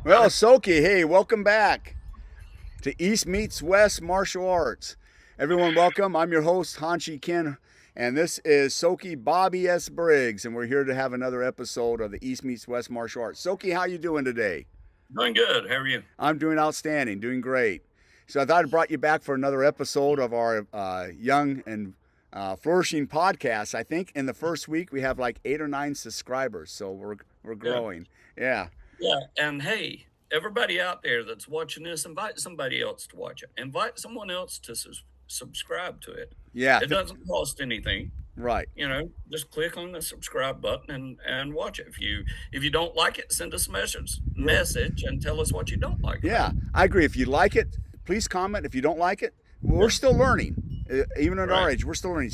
Well, Soke, hey, welcome back to East Meets West Martial Arts. Everyone, welcome. I'm your host, Hanshi Ken, and this is Soke Bobby S. Briggs, and we're here to have another episode of the East Meets West Martial Arts. Soke, how you doing today? Doing good. How are you? I'm doing outstanding, doing great. So I thought I brought you back for another episode of our young and flourishing podcast. I think in the first week we have like 8 or 9 subscribers, so we're Yeah. growing. Yeah, Yeah. And hey, everybody out there that's watching this, invite somebody else to watch it. Invite someone else to subscribe to it. yeah, It doesn't cost anything. right. Just click on the subscribe button and watch it. If you don't like it, send us a message and tell us what you don't like about Yeah, it. I agree. If you like it, please comment. If you don't like it, we're Yeah. still learning. Even at our Right. age, we're still learning.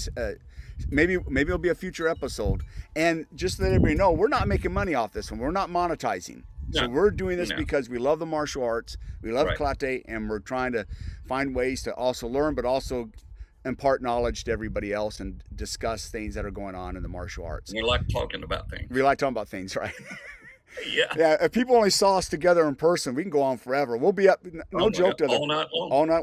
Maybe it'll be a future episode. And just to let everybody know, we're not making money off this one. We're not monetizing. So No. we're doing this No. because we love the martial arts, we love Right. karate, and we're trying to find ways to also learn, but also impart knowledge to everybody else and discuss things that are going on in the martial arts. We like talking about things. We like talking about things, right? Yeah. Yeah, if people only saw us together in person, we can go on forever. We'll be up, Oh no my God. joke, to the All night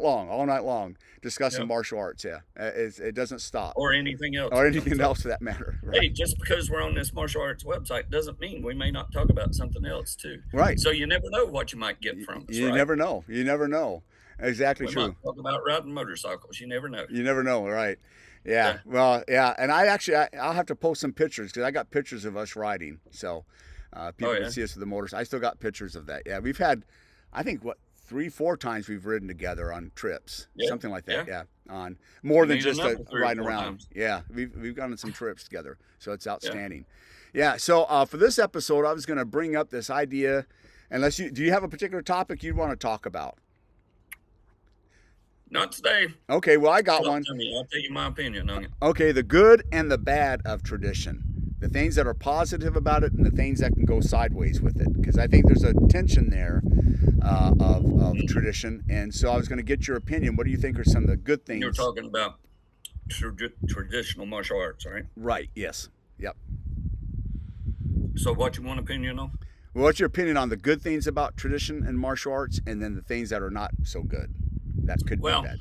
long. all night long, discussing Yeah. martial arts. Yeah, it doesn't stop, Or anything else or that comes anything up. else for that matter. Hey, Right, just because we're on this martial arts website doesn't mean we may not talk about something else too. right. So you never know what you might get from us, You right? never know. You never know. Exactly We might true. talk about riding motorcycles. You never know. You never know. Right. Yeah. Yeah. Well, yeah. And I'll have to post some pictures because I got pictures of us riding, so Oh people can yeah. see us with the motors. I still got pictures of that. Yeah, we've had, I think, what 3, 4 times we've ridden together on trips, Yeah. something like Yeah. that. Yeah, on more We than need just another three or riding four around. times. Yeah, we've gone on some trips together, so it's Yeah. outstanding. Yeah. So for this episode, I was going to bring up this idea. Unless do you have a particular topic you'd want to talk about? Not today. Okay. Well, I got Talk one. to me. I'll tell you my opinion on it. Okay, the good and the bad of tradition. The things that are positive about it and the things that can go sideways with it. Because I think there's a tension there of Mhm. tradition. And so I was going to get your opinion. What do you think are some of the good You're things? talking about traditional martial arts, right? Right, yes. Yep. So what you want opinion on? Well, what's your opinion on the good things about tradition and martial arts and then the things that are not so good? That could be Well, bad.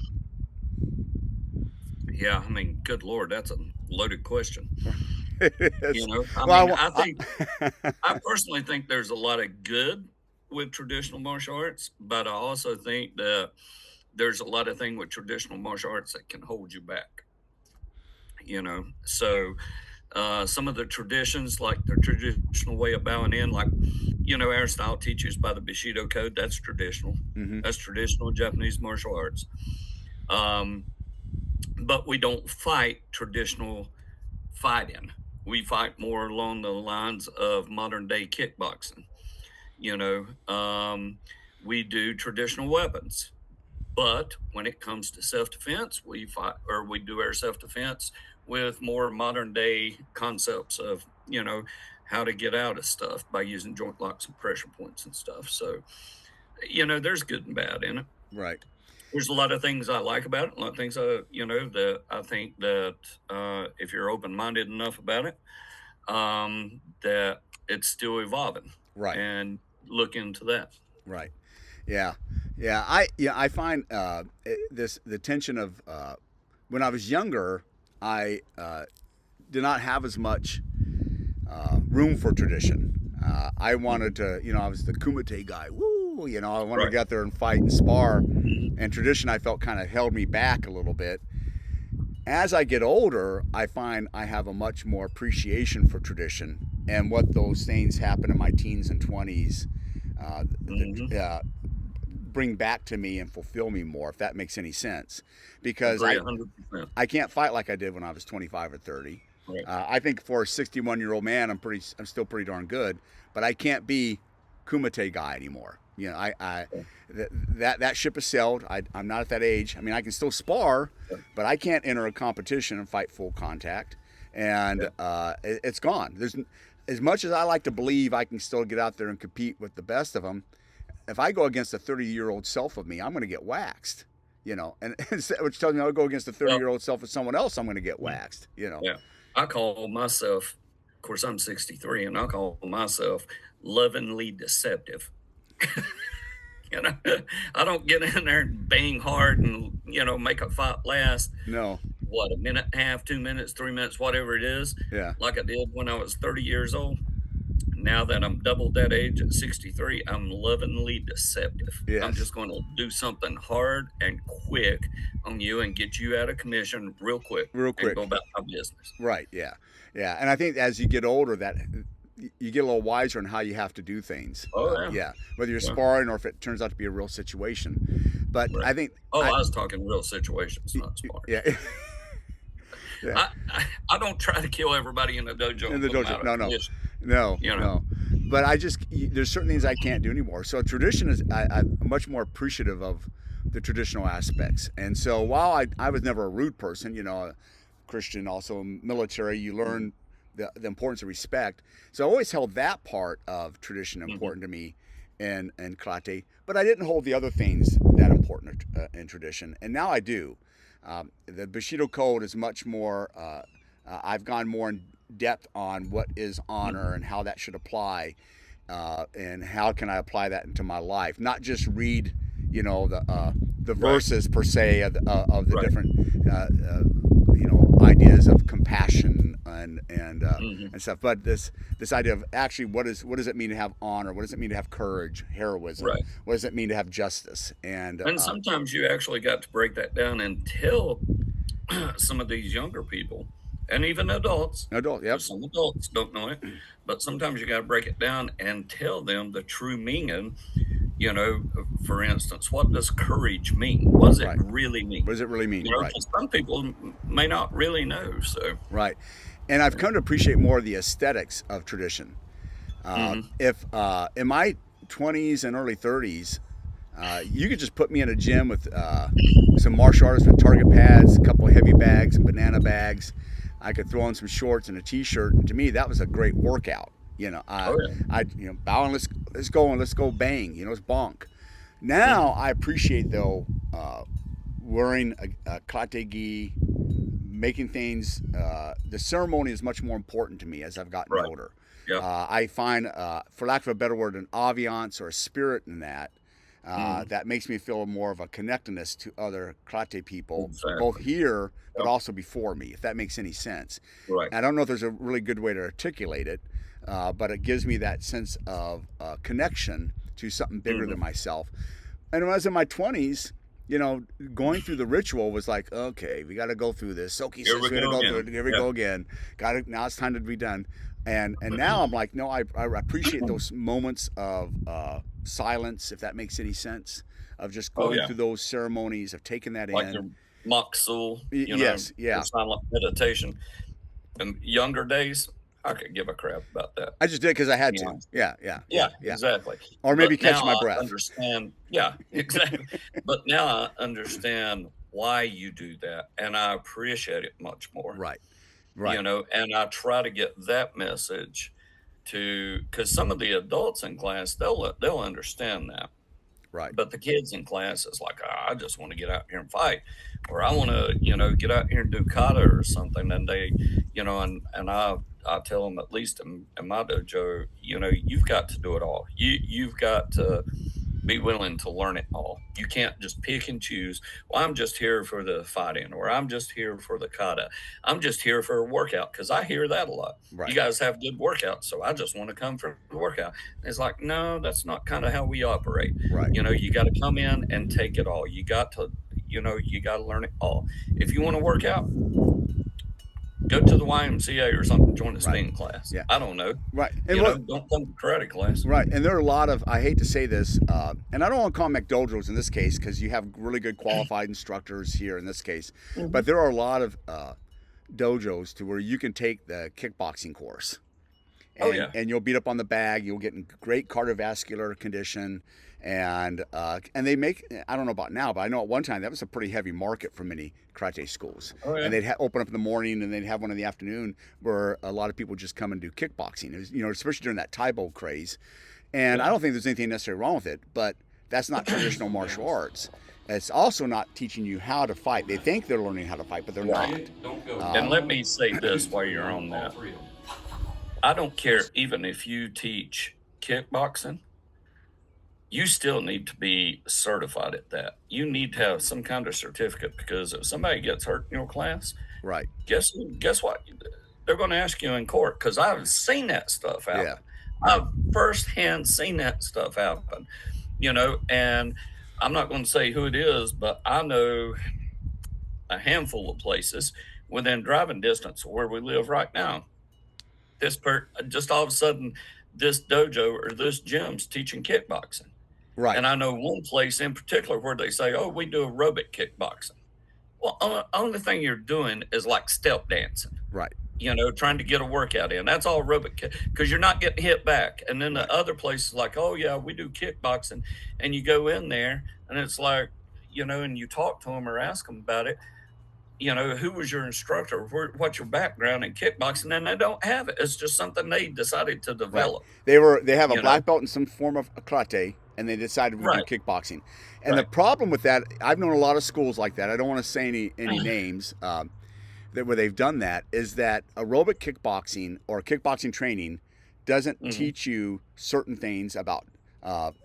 yeah. I mean, good Lord, that's a loaded question. It's- I well, mean, I, I personally think there's a lot of good with traditional martial arts, but I also think that there's a lot of thing with traditional martial arts that can hold you back. So some of the traditions, like the traditional way of bowing in, like our style teaches by the Bushido code. That's traditional. Mhm. That's traditional Japanese martial arts. Um, but we don't fight traditional fighting. We fight more along the lines of modern day kickboxing. You know, um, we do traditional weapons, but when it comes to self defense, we fight or we do our self defense with more modern day concepts of how to get out of stuff by using joint locks and pressure points and stuff. So there's good and bad in it. Right. There's a lot of things I like about it. A lot of things that I think that if you're open minded enough about it, that it's still evolving Right. and look into that. Right. Yeah. Yeah. I find this the tension of when I was younger, I did not have as much room for tradition. I wanted to, I was the kumite guy. Woo, I wanted to Right. get out there and fight and spar. And tradition, I felt kind of held me back a little bit. As I get older, I find I have a much more appreciation for tradition and what those things happen in my teens and 20s Hmm. bring back to me and fulfill me more, if that makes any sense. Because Agree 100%. I can't fight like I did when I was 25 or 30. Right. I think for a 61-year-old man, I'm still pretty darn good, but I can't be kumite guy anymore. That ship has sailed. I'm not at that age. I mean, I can still spar, but I can't enter a competition and fight full contact, and it's gone. There's as much as I like to believe I can still get out there and compete with the best of them. If I go against a 30-year-old self of me, I'm going to get waxed. And which tells me I'll go against a Well, 30-year-old self of someone else, I'm going to get waxed. yeah. I call myself, of course, I'm 63, and I call myself lovingly deceptive. You know, I don't get in there and bang hard and, make a fight last, No. what, a minute and a half, 2 minutes, 3 minutes, whatever it is, Yeah. like I did when I was 30 years old. Now that I'm double that age at 63, I'm lovingly deceptive. I'm Yes. just going to do something hard and quick on you and get you out of commission real quick Real and go quick. about my business. Right. Yeah. Yeah. And I think as you get older, that you get a little wiser on how you have to do things. Oh, yeah. Yeah. Whether you're Yeah. sparring or if it turns out to be a real situation. But Right. I think Oh, I I was talking real situations, not sparring. yeah. Yeah. I don't try to kill everybody in the dojo In and the put them dojo. out of No. No. commission. No. You know. No. But I just there's certain things I can't do anymore. So tradition is I'm much more appreciative of the traditional aspects. And so while I was never a rude person, Christian, also military, you Mhm. learn the importance of respect. So I always held that part of tradition Mhm. important to me in karate, but I didn't hold the other things that important in tradition. And now I do. The Bushido code is much more. I've gone more in depth on what is Mhm. honor and how that should apply, and how can I apply that into my life. Not just read, the Right. verses per se of the Right. different ideas of compassion Mhm. and stuff. But this idea of actually what does it mean to have honor? What does it mean to have courage, heroism? Right. What does it mean to have justice? And sometimes you actually got to break that down and tell some of these younger people and even adults, Adult, yep, because some adults don't know it, but sometimes you got to break it down and tell them the true meaning. For instance, what does courage mean? What does it right. really mean? What does it really mean? Right, Because some people may not really know. So, right. And I've come to appreciate more of the aesthetics of tradition. mhm. If in my 20s and early 30s, you could just put me in a gym with some martial artists with target pads, a couple of heavy bags, and banana bags. I could throw on some shorts and a t-shirt, and to me, that was a great workout. Oh yeah. Bow and let's go bang. It's bonk. Now Mhm. I appreciate though wearing a karate gi, making things. The ceremony is much more important to me as I've gotten Right. older. Yep. I find, for lack of a better word, an ambiance or a spirit in that Mhm. that makes me feel more of a connectedness to other karate people, both Exactly. here but Yep. also before me, if that makes any sense. Right. I don't know if there's a really good way to articulate it, but it gives me that sense of connection to something bigger than Mhm. myself. And when I was in my 20s, going through the ritual was like, okay, we got to go through this. Soke Here says we we got to go go through again. it. Here we Yeah. go again. Got it. Now it's time to be done. And now I'm like, no, I appreciate those moments of silence, if that makes any sense, of just Oh going yeah. through those ceremonies of taking that Like in. your mock soul, Yes, your yeah. silent meditation. In younger days, I could give a crap about that, I just did because I to had be to. honest with Yeah, yeah, you. yeah, Yeah, yeah. exactly. Or maybe But now catch my I breath. understand. Yeah, exactly. But now I understand why you do that, and I appreciate it much more, Right, right, and I try to get that message to because some of the adults in class, they'll understand that. right. But the kids in class is like, "Ah, I just want to get out here and fight, or I want to, get out here and do kata or something." And they, and I tell them, at least in my dojo, you've got to do it all. You've got to be willing to learn it all. You can't just pick and choose. Well, I'm just here for the fighting, or I'm just here for the kata. I'm just here for a workout because I hear that a lot. You Right, guys have good workouts, so I just want to come for the workout. And it's like, no, that's not kind of how we operate. right. You got to come in and take it all. You got to learn it all. If you want to work out, go to the YMCA or something, join a Right. spin class. Yeah. I don't know. Right. And what Don't come to karate class. Right, and there are a lot of, I hate to say this, and I don't want to call them McDojos in this case because you have really good qualified instructors here in this case, but Mhm. there are a lot of dojos to where you can take the kickboxing course Oh and yeah. and you'll beat up on the bag, you'll get in great cardiovascular condition, and they make, I don't know about now, but I know at one time that was a pretty heavy market for many karate schools, Oh and yeah. they'd open up in the morning and they'd have one in the afternoon where a lot of people just come and do kickboxing. It was, especially during that Taibo craze, and I Yeah. don't think there's anything necessarily wrong with it, but that's not traditional martial arts. It's also not teaching you how to fight. They think they're learning how to fight, but they're Right. not. And Um, let me say this while you're on that. I don't care even if you teach kickboxing, you still need to be certified at that. You need to have some kind of certificate because if somebody gets hurt in your class, Right. guess what? They're going to ask you in court because I've seen that stuff Yeah. happen. I've firsthand seen that stuff happen, and I'm not going to say who it is, but I know a handful of places within driving distance of where we live right now. Just all of a sudden, this dojo or this gym's teaching kickboxing. Right. And I know one place in particular where they say, "Oh, we do aerobic kickboxing." Well, only thing you're doing is like step dancing, Right. trying to get a workout in. That's all aerobic because you're not getting hit back. And then Right. the other places like, "Oh yeah, we do kickboxing," and you go in there and it's like, and you talk to them or ask them about it. Who was your instructor? What's your background in kickboxing? And they don't have it. It's just something they decided to Right. develop. They have a You know, black belt in some form of karate, and they decided we do right, kickboxing. And the right. problem with that, I've known a lot of schools like that. I don't want to say any names that where they've done that. Is that aerobic kickboxing or kickboxing training doesn't Hmm. teach you certain things about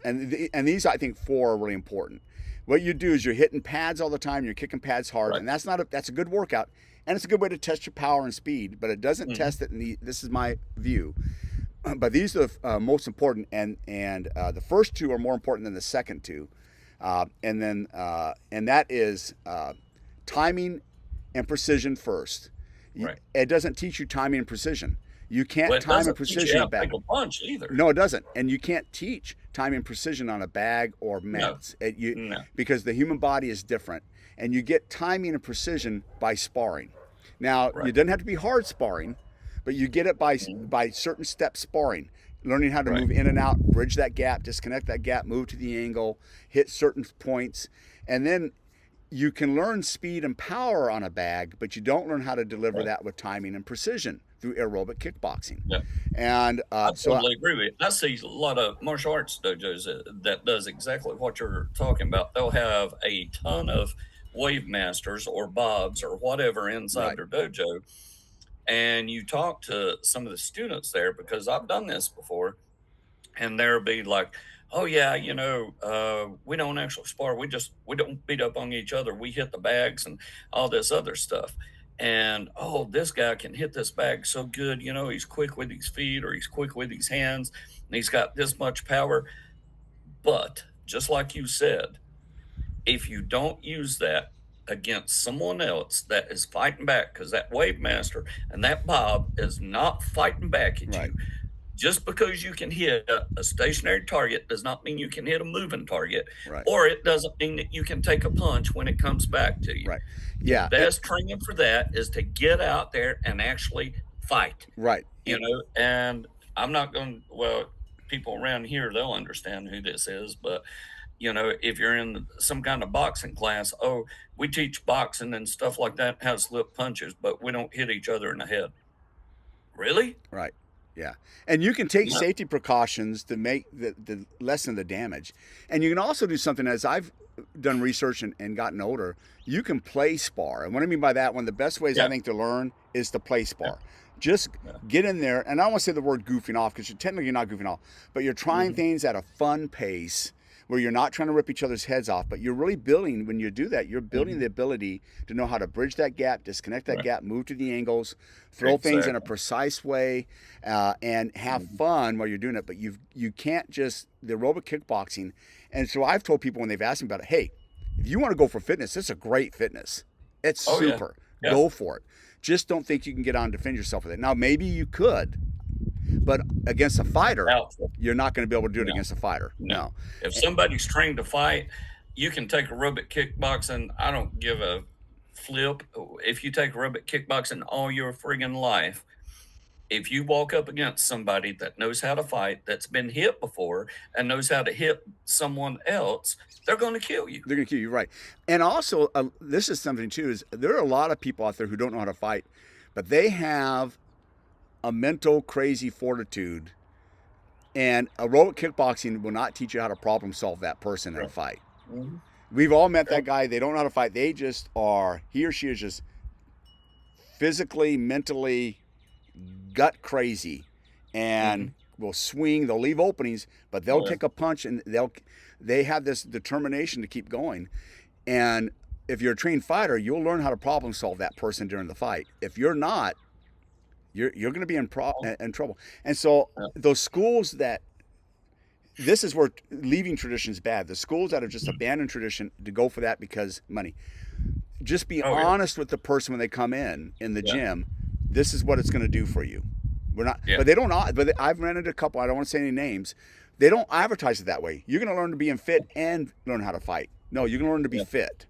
and these I think four are really important. What you do is you're hitting pads all the time. You're kicking pads hard, Right. and that's a good workout, and it's a good way to test your power and speed. But it doesn't Hmm. test it. This is my view. But these are the most important, and the first two are more important than the second two, and that is timing and precision first. Right. It doesn't teach you timing and precision. You Well, can't it time and doesn't teach you precision how a to take bag. a punch either. No, it doesn't, and you can't teach timing and precision on a bag or No, mats. no. Because the human body is different, and you get timing and precision by sparring. Now, Right. it doesn't have to be hard sparring, but you get it Mhm. by certain step sparring, learning how to Right. move in and out, bridge that gap, disconnect that gap, move to the angle, hit certain points, and then you can learn speed and power on a bag, but you don't learn how to deliver Right. that with timing and precision through aerobic kickboxing. Yeah. And I so, totally agree with you. I see a lot of martial arts dojos that does exactly what you're talking about. They'll have a ton of wave masters or bobs or whatever inside right, their dojo. And you talk to some of the students there because I've done this before, and they'll be like, "Oh yeah, we don't actually spar. We don't beat up on each other. We hit the bags and all this other stuff." And oh, this guy can hit this bag so good. He's quick with his feet or he's quick with his hands, and he's got this much power. But just like you said, if you don't use that against someone else that is fighting back, because that wave master and that bob is not fighting back at right, you, just because you can hit a stationary target does not mean you can hit a moving target, right, or it doesn't mean that you can take a punch when it comes back to you. right. The Yeah, best training for that is to get out there and actually fight, right. and I'm not going to, well, people around here, they'll understand who this is, but if you're in some kind of boxing class, oh, we teach boxing and stuff like that, how to slip punches, but we don't hit each other in the head. Really? Right. Yeah. And you can take Yeah. safety precautions to make the lessen the damage. And you can also do something as I've done research and gotten older, you can play spar. And what I mean by that, one of the best ways I Yeah. think to learn is to play Yeah. spar. Just Yeah. get in there, and I don't want to say the word goofing off because you're technically not goofing off, but you're trying Mhm. things at a fun pace where you're not trying to rip each other's heads off, but you're really building, when you do that, you're building Mhm. the ability to know how to bridge that gap, disconnect that Right. gap, move to the angles, throw things in a Exactly. precise way, and have Mhm. fun while you're doing it. But you can't just the aerobic kickboxing. And so I've told people when they've asked me about it, hey, if you want to go for fitness, it's a great fitness. It's Oh, yeah. super. Yeah. Go for it. Just don't think you can get on and defend yourself with it. Now maybe you could, but against a fighter, Doubtful. you're not going to be able to do it No, against a fighter. no. No. If Eh, somebody's trained to fight, you can take aerobic kickboxing. I don't give a flip. If you take aerobic kickboxing all your friggin' life, if you walk up against somebody that knows how to fight, that's been hit before, and knows how to hit someone else, they're going to kill you. They're going to kill you, right? And also, this is something too: is there are a lot of people out there who don't know how to fight, but they have a mental crazy fortitude. And aerobic kickboxing will not teach you how to problem solve that person in a Right. fight. Mhm. We've all met Yep. that guy. They don't know how to fight. They just are. He or she is just physically, mentally, gut crazy, and Mhm. will swing, they'll leave openings, but they'll Yeah. take a punch and they have this determination to keep going. And if you're a trained fighter, you'll learn how to problem solve that person during the fight. If you're not, you're going to be in trouble. And so Yeah. those schools that this is where leaving tradition is bad. The schools that have just abandoned tradition to go for that because money. Just be Oh, yeah. honest with the person when they come in the Yeah. gym. This is what it's going to do for you. We're not, Yeah. but they don't. But I've ran into a couple. I don't want to say any names. They don't advertise it that way. You're going to learn to be fit and learn how to fight. No, you're going to learn to be Yeah. fit.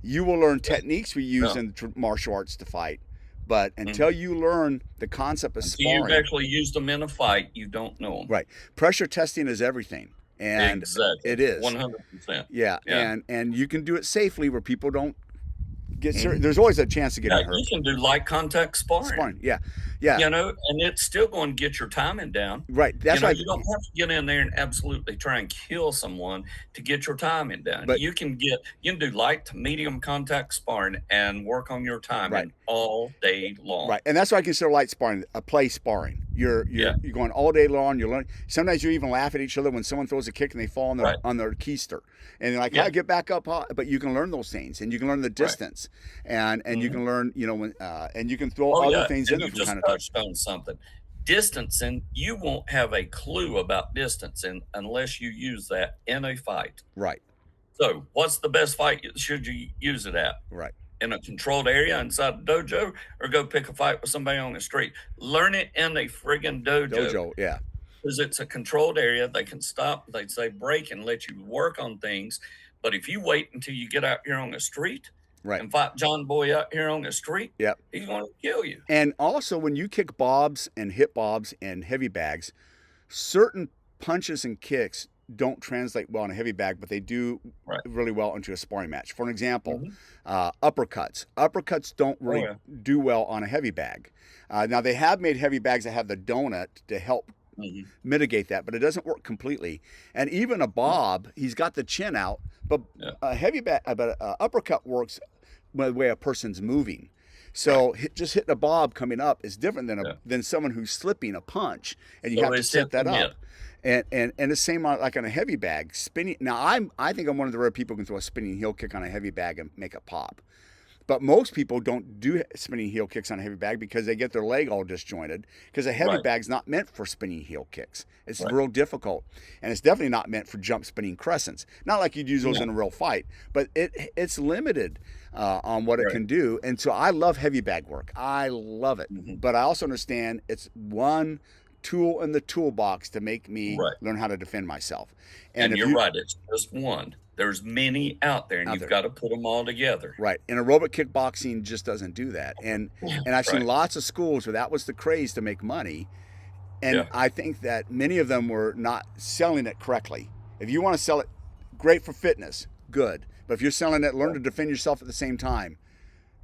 You will learn techniques we use Yeah. in martial arts to fight, but until you learn the concept of Until you've sparring, actually used them in a fight, you don't know them. right? Pressure testing is everything, and Exactly. it is 100%. Yeah, Yeah. and you can do it safely where people don't get there's always a chance of getting Yeah, hurt. you can do light contact sparring. Sparring, yeah, yeah, You know, and it's still going to get your timing down. right. You That's know, why. you don't have to get in there and absolutely try and kill someone to get your timing down. But You can do light to medium contact sparring and work on your right, timing all day long. right, and that's why I consider light sparring a play sparring. You're Yeah. you're going all day long. You're learning. Sometimes you even laugh at each other when someone throws a kick and they fall on their Right. keister, and they're like, Yeah. "I get back up." But you can learn those things, and you can learn the Right. distance, and you Mhm. can learn, when and you can throw Oh, other yeah, things in and there you from just time to time. touched on something. Distancing, you won't have a clue about distancing unless you use that in a fight. Right, So, what's the best fight should you use it at? right. In a controlled area inside the dojo, or go pick a fight with somebody on the street? Learn it in a friggin' dojo, Dojo, yeah, because it's a controlled area. They can stop, they say break and let you work on things. But if you wait until you get out here on the street right, and fight John Boy out here on the street, yeah. he's going to kill you. And also, when you kick bobs and hit bobs and heavy bags, certain punches and kicks don't translate well in a heavy bag, but they do Right. really well into a sparring match. For an example, Mhm. uppercuts. Uppercuts don't Oh, really yeah. do well on a heavy bag. Now, they have made heavy bags that have the donut to help Mhm. mitigate that, but it doesn't work completely. And even a bob, he's got the chin out, but Yeah. a heavy bag, but uppercut works by the way a person's moving. So just hitting a bob coming up is different than Yeah. than someone who's slipping a punch, and you So have to it's set hit that and up. miss. And the same like on a heavy bag spinning. Now I think I'm one of the rare people who can throw a spinning heel kick on a heavy bag and make it pop. But most people don't do spinning heel kicks on a heavy bag because they get their leg all disjointed. Because a heavy Right. bag's not meant for spinning heel kicks. It's Right. real difficult, and it's definitely not meant for jump spinning crescents. Not like you'd use those No. in a real fight, but it's limited on what it Right. can do. And so I love heavy bag work. I love it, Mhm. but I also understand it's one tool in the toolbox to make me Right. learn how to defend myself. And if you're you right, it's just one. There's many out there, and out you've there, got to put them all together. right? And aerobic kickboxing just doesn't do that. And I've seen Right. lots of schools where that was the craze to make money. And Yeah. I think that many of them were not selling it correctly. If you want to sell it, great for fitness, good. But if you're selling it, learn to defend yourself at the same time.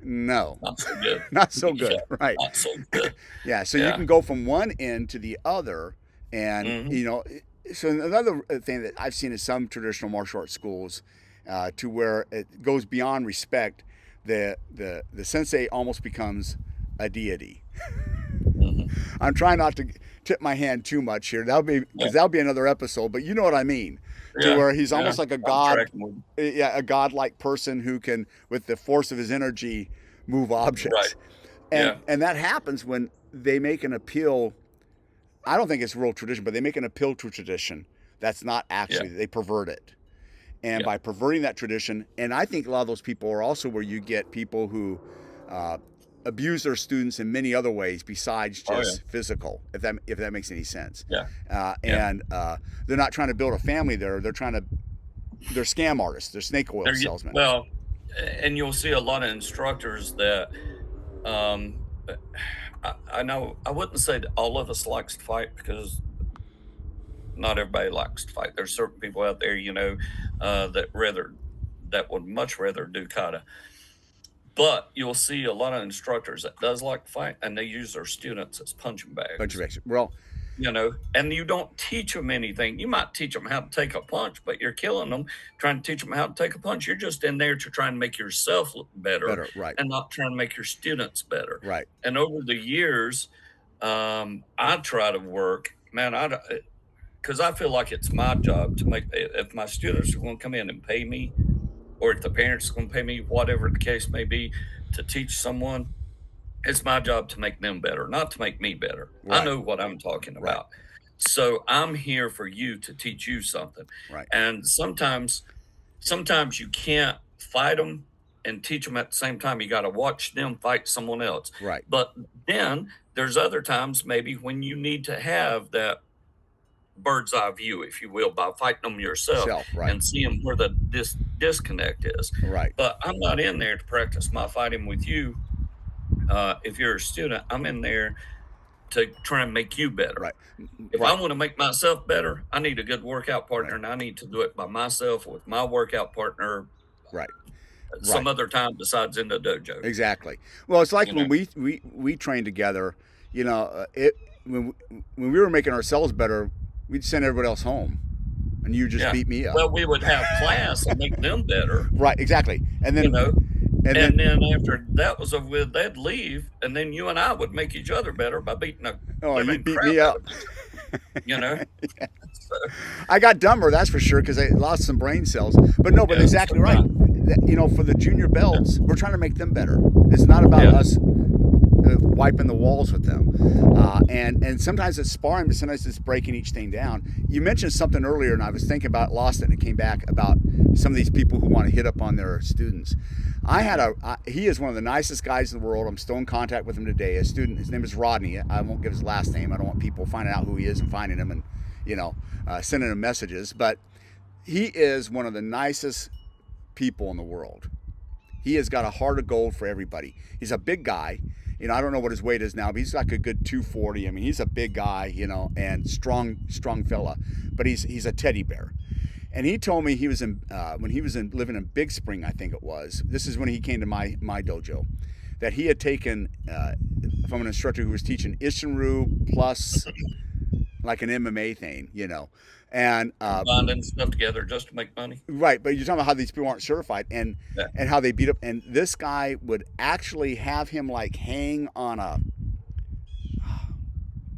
No, Not so good. not so Yeah, good, right? not so good. Yeah, so you Yeah. can go from one end to the other, and Mhm. So another thing that I've seen in some traditional martial arts schools, to where it goes beyond respect, the sensei almost becomes a deity. Mhm. I'm trying not to tip my hand too much here. Yeah. That'll be another episode, but you know what I mean. To Yeah, where he's yeah. almost like a I'm god, tracking with you. yeah, a godlike person who can, with the force of his energy, move objects. Right. Yeah. And that happens when they make an appeal. I don't think it's real tradition, but they make an appeal to tradition that's not actually, they pervert it. And Yeah. by perverting that tradition, and I think a lot of those people are also where you get people who abuse their students in many other ways besides Oh, just physical, if that makes any sense. Yeah. Yeah. And they're not trying to build a family there. They're scam artists. They're snake oil There salesmen. well, and you'll see a lot of instructors that, um, I know I wouldn't say that all of us likes to fight, because not everybody likes to fight. There's certain people out there, that would much rather do kata. But you'll see a lot of instructors that does like to fight, and they use their students as punching bags. Bunch of extra. Well, And you don't teach them anything. You might teach them how to take a punch, but you're killing them trying to teach them how to take a punch. You're just in there to try and make yourself look better, right, and not trying to make your students better. right, And over the years, I try to work man, because I feel like it's my job to make, if my students are going to come in and pay me, or if the parents are going to pay me, whatever the case may be, to teach someone, it's my job to make them better, not to make me better. I Right. know what I'm talking Right. about. So I'm here for you to teach you something. Right. And sometimes you can't fight them and teach them at the same time. You got to watch them fight someone else. Right. But then there's other times maybe when you need to have that bird's eye view, if you will, by fighting them yourself Self. Right. and seeing where the disconnect is. Right. But I'm not in there to practice my fighting with you. If you're a student, I'm in there to try and make you better. Right. If I Right. want to make myself better, I need a good workout partner, Right. and I need to do it by myself with my workout partner Right. some Right. other time besides in the dojo. Exactly. Well, it's like You when know, we trained together. You know, it when we were making ourselves better, we'd send everybody else home, and you just yeah. beat me up. Well, we would have class and make them better. Right. Exactly. You know, And and then then after that was over with, they'd leave, and then you and I would make each other better by beating the oh, you living beat crap me out up. of each other. You know, so, I got dumber, that's for sure, because I lost some brain cells. But no, but yeah, exactly right. sometimes, You know, for the junior belts, we're trying to make them better. It's not about yeah, us wiping the walls with them. And sometimes it's sparring, but sometimes it's breaking each thing down. You mentioned something earlier, and I was thinking about it, lost it, and it came back about some of these people who want to hit up on their students. He is one of the nicest guys in the world. I'm still in contact with him today. A student, his name is Rodney. I won't give his last name. I don't want people finding out who he is and finding him and, sending him messages. But he is one of the nicest people in the world. He has got a heart of gold for everybody. He's a big guy. I don't know what his weight is now, but he's like a good 240. I mean, he's a big guy, and strong fella. But he's a teddy bear. And he told me he was when he was living in Big Spring, I think it was. This is when he came to my dojo, that he had taken from an instructor who was teaching Ishinru plus like an MMA thing, and bonding stuff together just to make money. right. But you're talking about how these people aren't certified and Yeah. how they beat up. And this guy would actually have him like hang on a,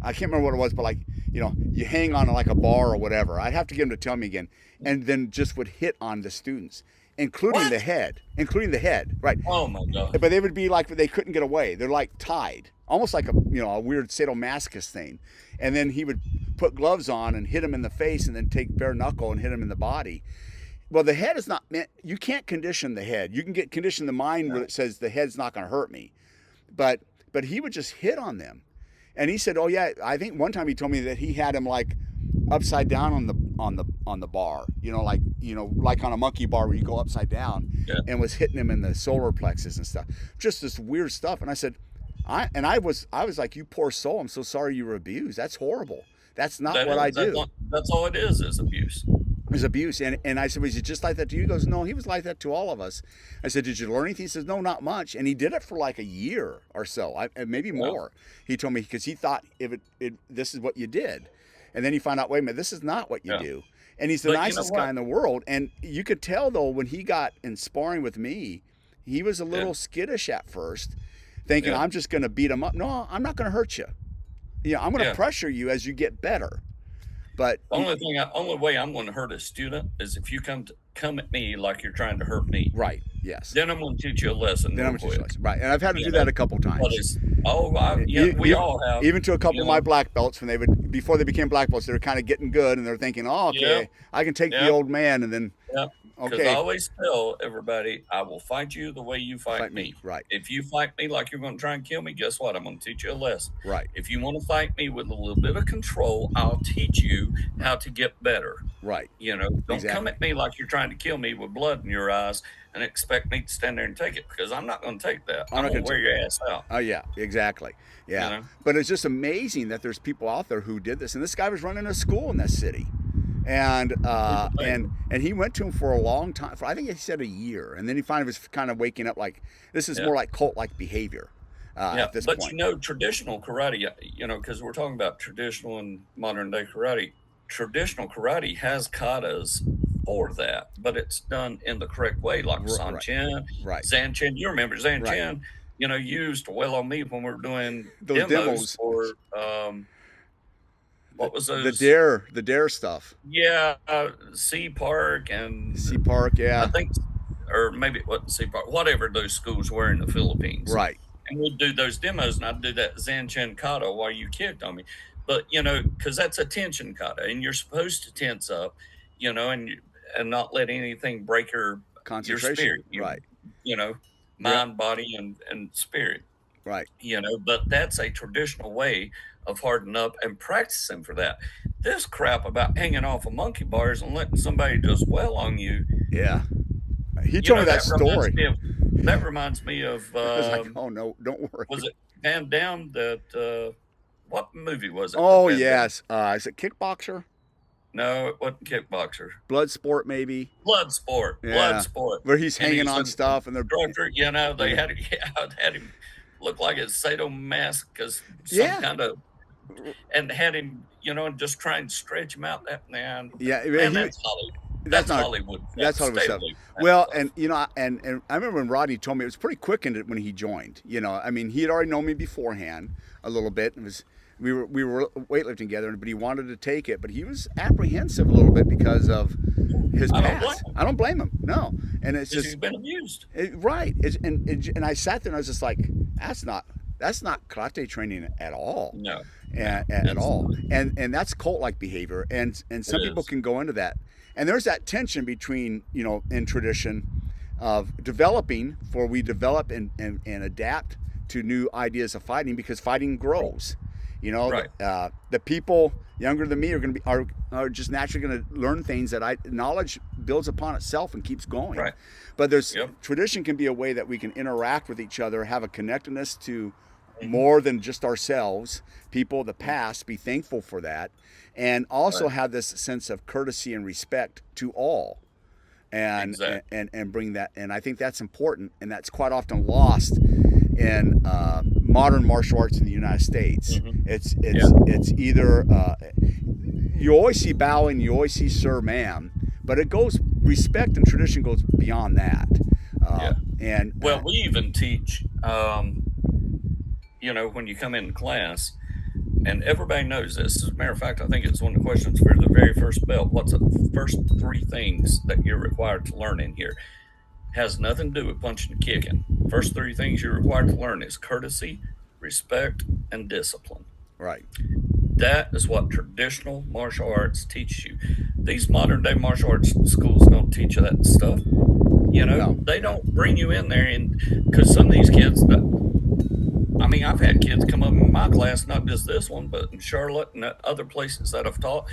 I can't remember what it was, but like, you hang on like a bar or whatever. I'd have to get him to tell me again. And then just would hit on the students, including the What? head, right? Oh my god. But they would be like, they couldn't get away. They're like tied, almost like a weird sadomasochist thing. And then he would put gloves on and hit him in the face, and then take bare knuckle and hit him in the body. Well, the head is not meant. You can't condition the head. You can condition the mind where it says the head's not going to hurt me, but he would just hit on them. And he said, "Oh yeah, I think one time he told me that he had him like upside down on the bar, like on a monkey bar where you go upside down, Yeah. and was hitting him in the solar plexus and stuff, just this weird stuff." And I said, I was like, "You poor soul, I'm so sorry you were abused. That's horrible. That's not That what I is do." that's all it is abuse. It was abuse. And I said, "Was he just like that to you?" He goes, "No, he was like that to all of us." I said, "Did you learn anything?" He says, "No, not much." And he did it for like a year or so, maybe Wow. more. He told me, because he thought this is what you did. And then he found out, wait a minute, this is not what you Yeah. do. And he's the But you know nicest guy what? in the world. And you could tell, though, when he got in sparring with me, he was a Yeah. little skittish at first, thinking, Yeah. I'm just going to beat him up. No, I'm not going to hurt you. I'm going to Yeah. pressure you as you get better. But Only way I'm going to hurt a student is if you come at me like you're trying to hurt me. right, yes. Then I'm going to teach you a lesson Then real I'm quick. just right. And I've had to You do know, that a couple but times. it's yeah, we all have. Even to a couple You of my know, black belts, when before they became black belts, they were kind of getting good, and they're thinking, "Oh, okay, yeah, I can take the yeah, old man," and then yeah. Because I okay, always tell everybody, I will fight you the way you fight fight me. me. Right, If you fight me like you're going to try and kill me, guess what? I'm going to teach you a lesson. right, If you want to fight me with a little bit of control, I'll teach you right, how to get better. right. Don't come Exactly. at me like you're trying to kill me with blood in your eyes and expect me to stand there and take it, because I'm not going to take that. I'm I'm not going going to wear to. your ass out. Oh yeah, exactly. You Yeah, know? but it's just amazing that there's people out there who did this, and this guy was running a school in this city, and Here's the thing. he went to him for a long time. For I think he said a year, and then he finally was kind of waking up. Like, this is Yeah. more like cult-like behavior Yeah. at this But point. traditional karate, because we're talking about traditional and modern day karate, traditional karate has katas for that, but it's done in the correct way, like San Right, Chen, right, Zan Chen. You remember Zan right. Chen, used to wail on me when we were doing Those demos demos. for what was The those? dare stuff. Yeah, Sea Park, and Sea Park, I yeah. think, or maybe it wasn't Sea Park, whatever those schools were in the Philippines. Right. And we'd do those demos, and I'd do that Zen Chin Kata while you kicked on me. But, because that's a tension kata, and you're supposed to tense up, and not let anything break your Concentration. spirit, Right. you know, Yeah. mind, body, and spirit, Right. but that's a traditional way of hardening up and practicing for that. This crap about hanging off of monkey bars and letting somebody just well on you, Yeah. He told me that that reminds story. me of that reminds me of I was like, oh no, don't was worry. it Van Damme that what movie was it with Oh Van Damme? yes. Is it Kickboxer? No, it wasn't Kickboxer. Bloodsport, maybe. Blood Yeah. Sport. Where he's And hanging he's on an stuff and they're instructor, they yeah. had him look like a sadomasochist, some Yeah. kind of, and had him, and just try and stretch him out. That Yeah. man, He that's Hollywood. that's That's not Hollywood stuff. that's Hollywood Stay stuff. away from that Well, stuff. and I remember when Rodney told me it was pretty quick in it when he joined. I mean, he had already known me beforehand a little bit. It was we were weightlifting together, but he wanted to take it, but he was apprehensive a little bit because of his I don't blame past. him I don't blame him. No, and it's because he's just been abused. right. And I sat there and I was just like, that's not karate training at all. No, no, At it's all. not. And that's cult like behavior. And It some people is. can go into that. And there's that tension between, in tradition of developing, for we develop and adapt to new ideas of fighting because fighting Right. grows. Right. The people younger than me are going to be are just naturally going to learn things that knowledge builds upon itself and keeps going. Right. But there's Yep. tradition can be a way that we can interact with each other, have a connectedness to Hmm. more than just ourselves, people of the Hmm. past, be thankful for that, and also Right. have this sense of courtesy and respect to all, and Exactly. and bring that. And I think that's important, and that's quite often lost in modern martial arts in the United States. Hmm. It's either you always see bowing, you always see sir, ma'am, but it goes respect and tradition goes beyond that. Yeah. And Well, we even teach, when you come in class, and everybody knows this. As a matter of fact, I think it's one of the questions for the very first belt. What's the first three things that you're required to learn in here? Has nothing to do with punching and kicking. First three things you're required to learn is courtesy, respect, and discipline. right, That is what traditional martial arts teaches you. These modern day martial arts schools don't teach you that stuff. no, They don't bring you in there, and because some of these kids, I mean, I've had kids come up in my class, not just this one, but in Charlotte and other places that I've taught,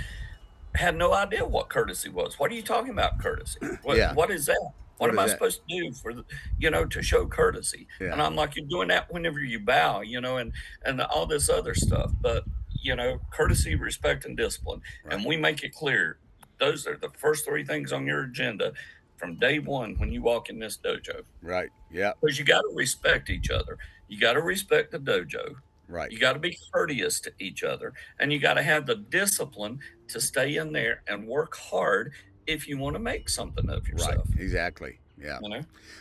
had no idea what courtesy was. What are you talking about, courtesy? What yeah. what is that? What What am is I that? supposed to do to show courtesy? Yeah, And I'm like, you're doing that whenever you bow, and all this other stuff. But courtesy, respect, and discipline. right, And we make it clear those are the first three things on your agenda from day one when you walk in this dojo. right, yeah, Because you got to respect each other. You got to respect the dojo. right, You got to be courteous to each other, and you got to have the discipline to stay in there and work hard if you want to make something of right, yourself. exactly. Yeah. You know,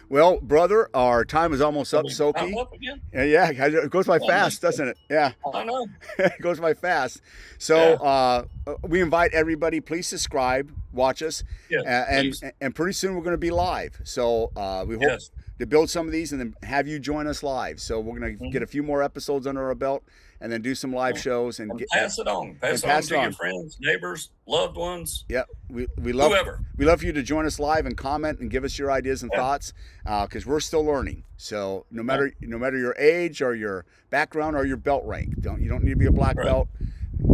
Well, brother, our time is almost are up, we time Soki. up again? Yeah, it goes by Oh, man. fast, doesn't it? Yeah, I know. it goes by fast. So Yeah. we invite everybody. Please subscribe, watch us, Yes. and Please. and pretty soon we're going to be live. So we hope Yes. to build some of these and then have you join us live. So we're going to Mhm. get a few more episodes under our belt and then do some live shows and And get pass it on. Pass it on pass it to your on. friends, neighbors, loved ones, Yeah, we love whoever. for you to join us live and comment and give us your ideas and Yeah. thoughts because we're still learning. So no Yeah. matter your age or your background or your belt rank, you don't need to be a black Right. belt.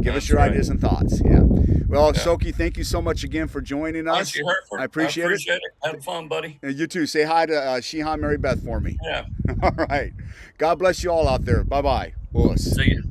Give us That's your right. ideas and thoughts. Yeah. Well, Yeah. Soki, thank you so much again for joining us. Hanshi Herford, I appreciate it. it. Had fun, buddy. And you too. Say hi to Shihan Mary Beth for me. Yeah. All right. God bless you all out there. Bye bye. See you.